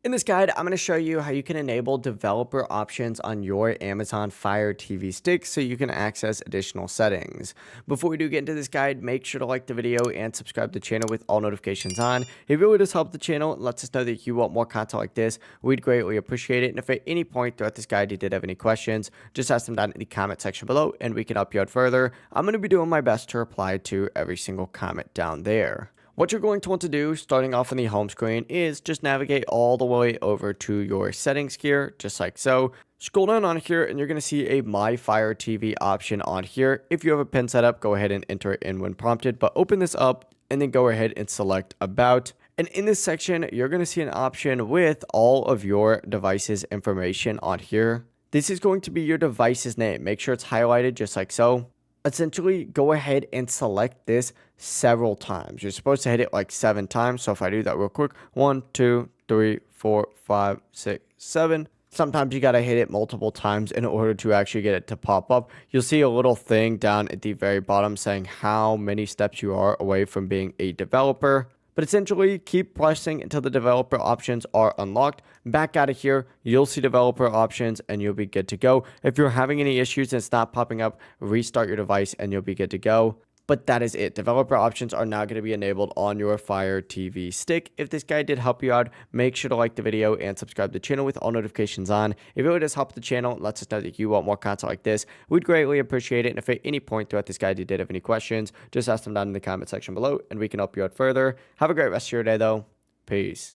In this guide, I'm going to show you how you can enable developer options on your Amazon Fire TV stick so you can access additional settings. Before we do get into this guide, make sure to like the video and subscribe to the channel with all notifications on. It really does help the channel and lets us know that you want more content like this. We'd greatly appreciate it. And if at any point throughout this guide you did have any questions, just ask them down in the comment section below and we can help you out further. I'm going to be doing my best to reply to every single comment down there. What you're going to want to do, starting off on the home screen, is just navigate all the way over to your settings here, just like so. Scroll down on here and you're going to see a My Fire TV option on here. If you have a pin set up, go ahead and enter it in when prompted, but open this up and then go ahead and select About. And in this section, you're going to see an option with all of your device's information on here. This is going to be your device's name. Make sure it's highlighted just like so. Essentially, go ahead and select this several times. You're supposed to hit it like 7 times. So if I do that real quick, 1, 2, 3, 4, 5, 6, 7. Sometimes you got to hit it multiple times in order to actually get it to pop up. You'll see a little thing down at the very bottom saying how many steps you are away from being a developer. But essentially, keep pressing until the developer options are unlocked. Back out of here, you'll see developer options and you'll be good to go. If you're having any issues and it's not popping up, restart your device and you'll be good to go. But that is it. Developer options are now going to be enabled on your Fire TV stick. If this guide did help you out, make sure to like the video and subscribe to the channel with all notifications on. It really does help the channel. It lets us know that you want more content like this. We'd greatly appreciate it. And if at any point throughout this guide you did have any questions, just ask them down in the comment section below and we can help you out further. Have a great rest of your day though. Peace.